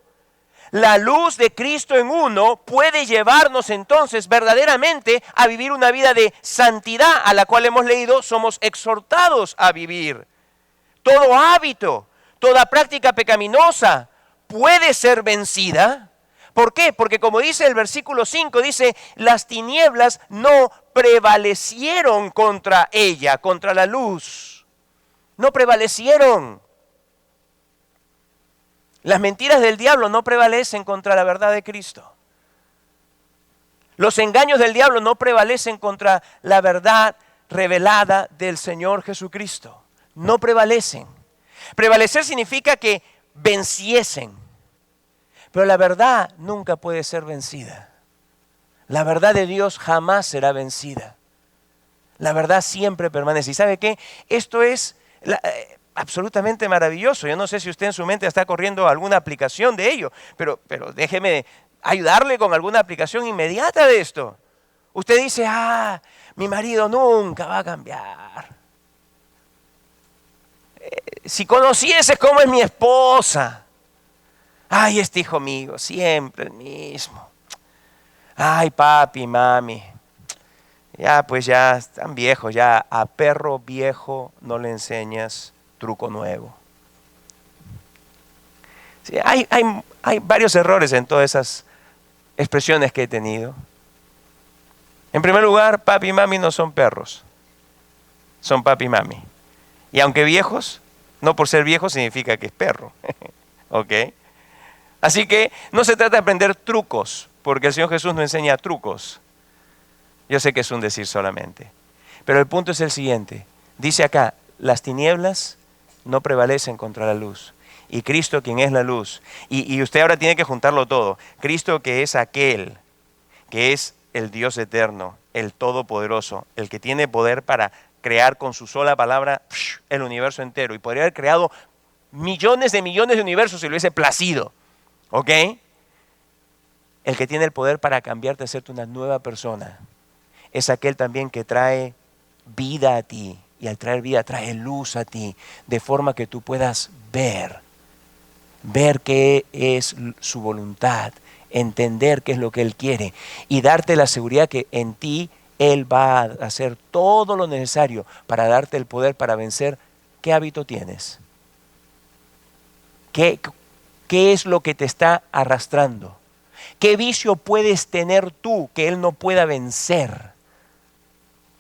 La luz de Cristo en uno puede llevarnos entonces verdaderamente a vivir una vida de santidad, a la cual hemos leído, somos exhortados a vivir. Todo hábito, toda práctica pecaminosa puede ser vencida. ¿Por qué? Porque como dice el versículo 5, dice, las tinieblas no prevalecieron contra ella, contra la luz. No prevalecieron. Las mentiras del diablo no prevalecen contra la verdad de Cristo. Los engaños del diablo no prevalecen contra la verdad revelada del Señor Jesucristo. No prevalecen. Prevalecer significa que venciesen. Pero la verdad nunca puede ser vencida. La verdad de Dios jamás será vencida. La verdad siempre permanece. ¿Y sabe qué? Esto es absolutamente maravilloso. Yo no sé si usted en su mente está corriendo alguna aplicación de ello, pero déjeme ayudarle con alguna aplicación inmediata de esto. Usted dice, mi marido nunca va a cambiar. Si conocieses cómo es mi esposa. Ay, este hijo mío, siempre el mismo. Ay, papi, mami. Ya, pues ya están viejos, ya a perro viejo no le enseñas truco nuevo. Sí, hay varios errores en todas esas expresiones que he tenido. En primer lugar, papi y mami no son perros, son papi y mami. Y aunque viejos, no por ser viejos significa que es perro. ¿Ok? Así que no se trata de aprender trucos, porque el Señor Jesús no enseña trucos. Yo sé que es un decir solamente. Pero el punto es el siguiente. Dice acá, las tinieblas no prevalecen contra la luz. Y Cristo, quien es la luz. Y usted ahora tiene que juntarlo todo. Cristo, que es aquel, que es el Dios eterno, el todopoderoso, el que tiene poder para crear con su sola palabra el universo entero. Y podría haber creado millones de universos si le hubiese placido. ¿Ok? El que tiene el poder para cambiarte, hacerte una nueva persona, es aquel también que trae vida a ti. Y al traer vida, trae luz a ti, de forma que tú puedas ver qué es su voluntad, entender qué es lo que Él quiere y darte la seguridad que en ti Él va a hacer todo lo necesario para darte el poder para vencer. ¿Qué hábito tienes? ¿Qué es lo que te está arrastrando? ¿Qué vicio puedes tener tú que Él no pueda vencer?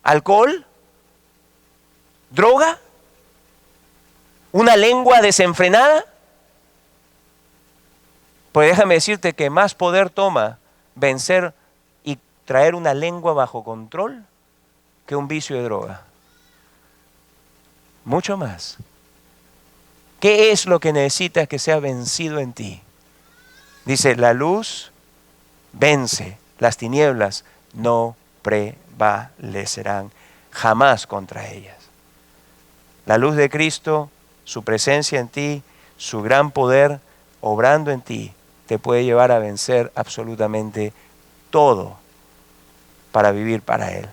¿Alcohol? ¿Droga? ¿Una lengua desenfrenada? Pues déjame decirte que más poder toma vencer y traer una lengua bajo control que un vicio de droga. Mucho más. ¿Qué es lo que necesitas que sea vencido en ti? Dice, la luz vence, las tinieblas no prevalecerán jamás contra ellas. La luz de Cristo, su presencia en ti, su gran poder obrando en ti, te puede llevar a vencer absolutamente todo para vivir para Él.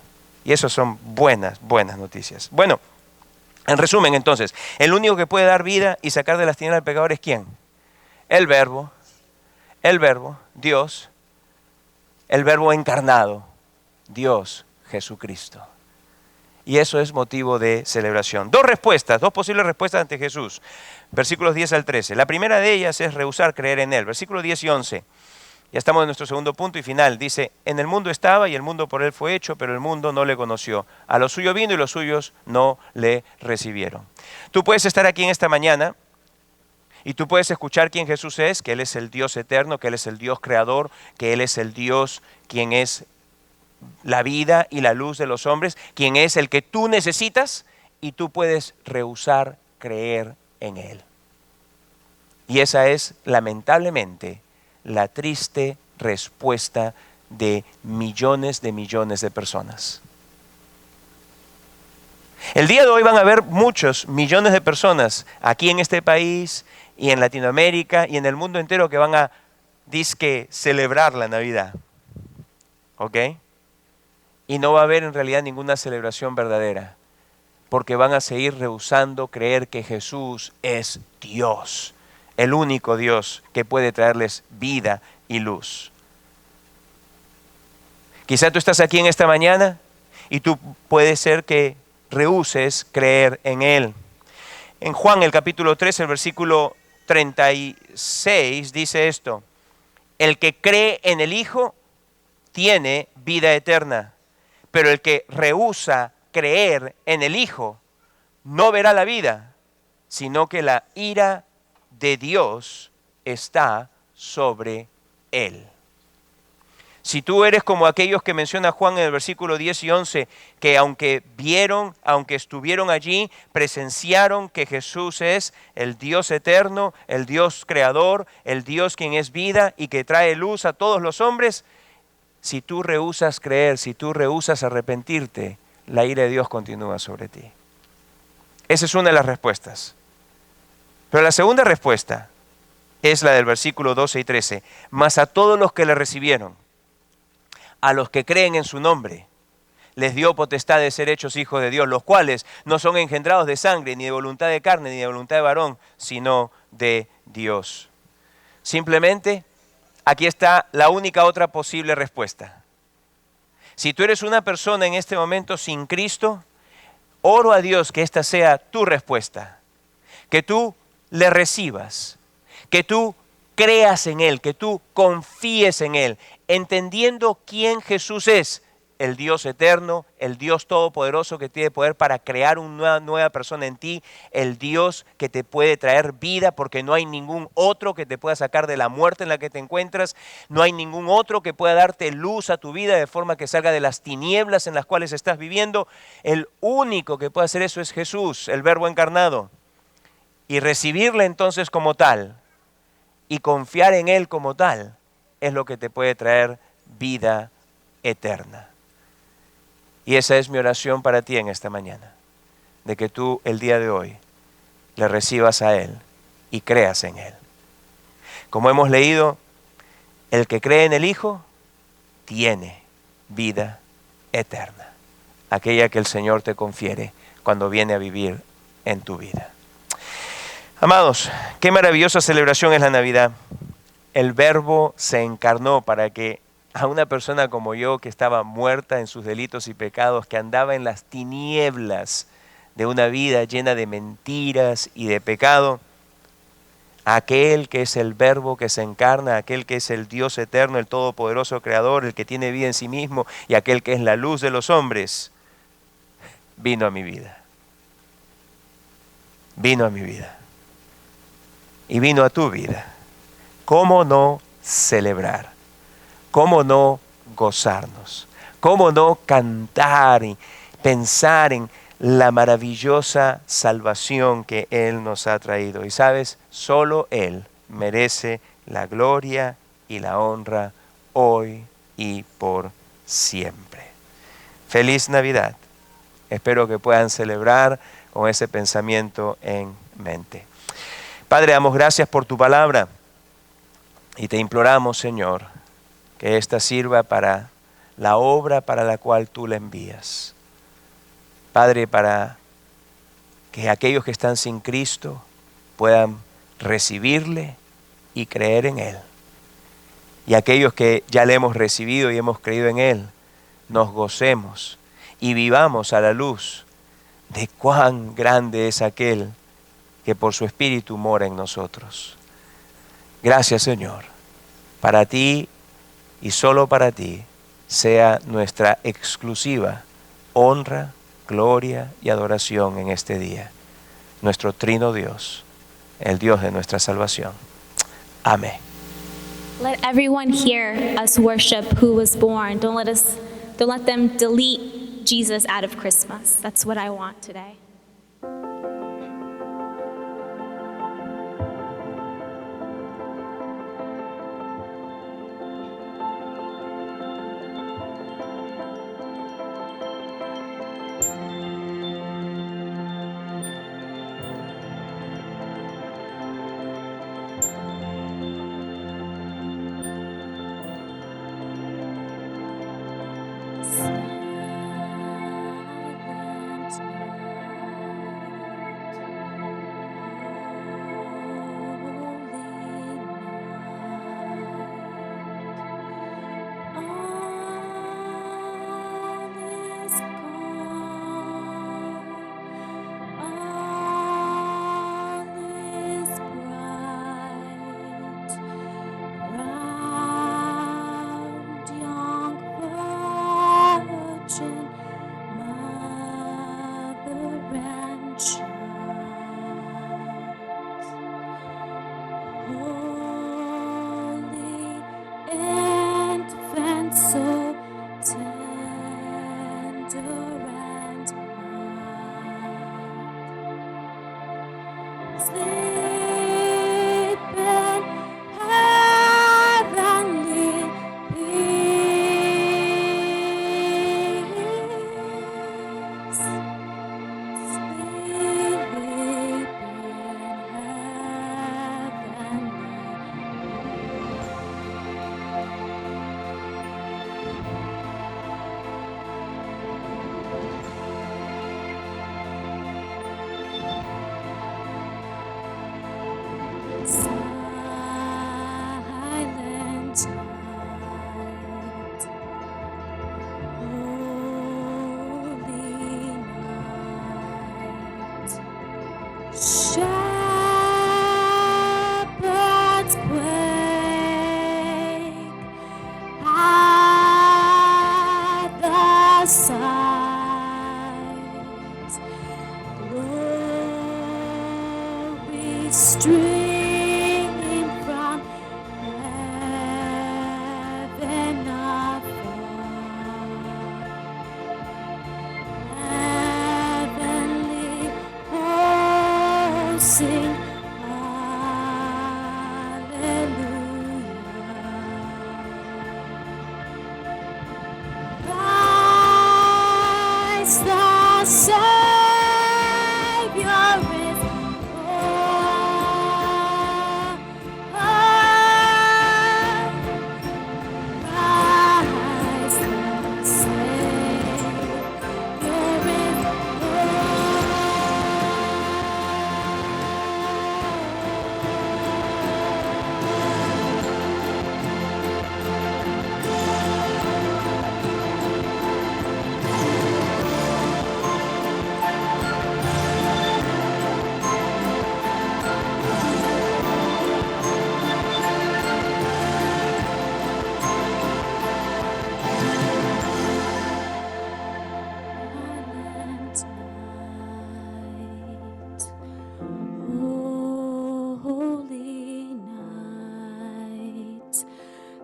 Y eso son buenas noticias. Bueno, en resumen entonces, el único que puede dar vida y sacar de las tinieblas al pecador es ¿quién? El Verbo, Dios, el Verbo encarnado, Dios Jesucristo. Y eso es motivo de celebración. Dos posibles respuestas ante Jesús. Versículos 10 al 13. La primera de ellas es rehusar creer en Él. Versículos 10 y 11. Ya estamos en nuestro segundo punto y final. Dice, en el mundo estaba y el mundo por Él fue hecho, pero el mundo no le conoció. A lo suyo vino y los suyos no le recibieron. Tú puedes estar aquí en esta mañana y tú puedes escuchar quién Jesús es, que Él es el Dios eterno, que Él es el Dios creador, que Él es el Dios quien es la vida y la luz de los hombres, quien es el que tú necesitas, y tú puedes rehusar creer en Él. Y esa es, lamentablemente, la triste respuesta de millones de personas. El día de hoy van a haber muchos millones de personas aquí en este país y en Latinoamérica y en el mundo entero que van a dizque celebrar la Navidad. ¿Ok? Y no va a haber en realidad ninguna celebración verdadera, porque van a seguir rehusando creer que Jesús es Dios, el único Dios que puede traerles vida y luz. Quizá tú estás aquí en esta mañana y tú puede ser que rehuses creer en Él. En Juan el capítulo 3, el versículo 36 dice esto: el que cree en el Hijo tiene vida eterna, pero el que rehúsa creer en el Hijo no verá la vida, sino que la ira de Dios está sobre él. Si tú eres como aquellos que menciona Juan en el versículo 10 y 11, que aunque estuvieron allí, presenciaron que Jesús es el Dios eterno, el Dios creador, el Dios quien es vida y que trae luz a todos los hombres, si tú rehusas creer, si tú rehusas arrepentirte, la ira de Dios continúa sobre ti. Esa es una de las respuestas. Pero la segunda respuesta es la del versículo 12 y 13. Mas a todos los que le recibieron, a los que creen en su nombre, les dio potestad de ser hechos hijos de Dios, los cuales no son engendrados de sangre, ni de voluntad de carne, ni de voluntad de varón, sino de Dios. Simplemente, aquí está la única otra posible respuesta. Si tú eres una persona en este momento sin Cristo, oro a Dios que esta sea tu respuesta, que tú le recibas, que tú creas en Él, que tú confíes en Él. entendiendo quién Jesús es, el Dios eterno, el Dios todopoderoso que tiene poder para crear una nueva persona en ti, el Dios que te puede traer vida porque no hay ningún otro que te pueda sacar de la muerte en la que te encuentras, no hay ningún otro que pueda darte luz a tu vida de forma que salga de las tinieblas en las cuales estás viviendo. El único que puede hacer eso es Jesús, el Verbo encarnado, y recibirle entonces como tal y confiar en Él como tal es lo que te puede traer vida eterna. Y esa es mi oración para ti en esta mañana, de que tú el día de hoy le recibas a Él y creas en Él. Como hemos leído, el que cree en el Hijo tiene vida eterna, aquella que el Señor te confiere cuando viene a vivir en tu vida. Amados, qué maravillosa celebración es la Navidad. El Verbo se encarnó para que a una persona como yo, que estaba muerta en sus delitos y pecados, que andaba en las tinieblas de una vida llena de mentiras y de pecado, aquel que es el Verbo que se encarna, aquel que es el Dios eterno, el todopoderoso creador, el que tiene vida en sí mismo y aquel que es la luz de los hombres, vino a mi vida. Vino a mi vida. Y vino a tu vida. ¿Cómo no celebrar? ¿Cómo no gozarnos? ¿Cómo no cantar y pensar en la maravillosa salvación que Él nos ha traído? Y sabes, solo Él merece la gloria y la honra hoy y por siempre. Feliz Navidad. Espero que puedan celebrar con ese pensamiento en mente. Padre, damos gracias por tu palabra y te imploramos, Señor, que ésta sirva para la obra para la cual tú la envías. Padre, para que aquellos que están sin Cristo puedan recibirle y creer en Él. Y aquellos que ya le hemos recibido y hemos creído en Él, nos gocemos y vivamos a la luz de cuán grande es aquel que por su Espíritu mora en nosotros. Gracias, Señor. Para ti y solo para ti sea nuestra exclusiva honra, gloria y adoración en este día. Nuestro trino Dios, el Dios de nuestra salvación. Amén. Let everyone hear us worship who was born. Don't let them delete Jesus out of Christmas. That's what I want today.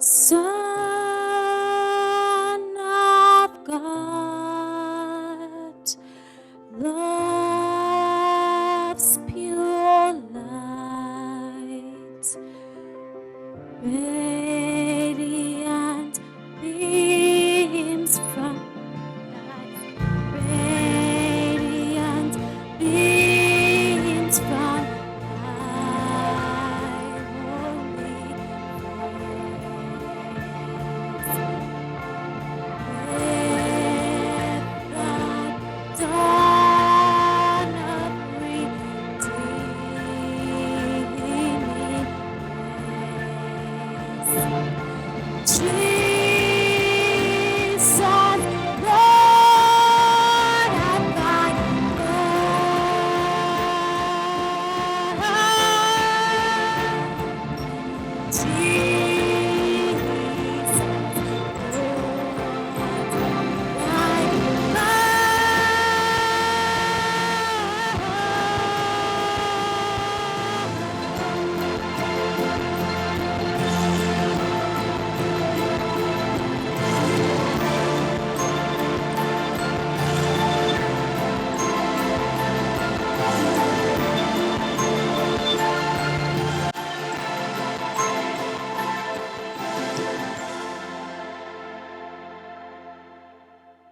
Son of God, love's pure light.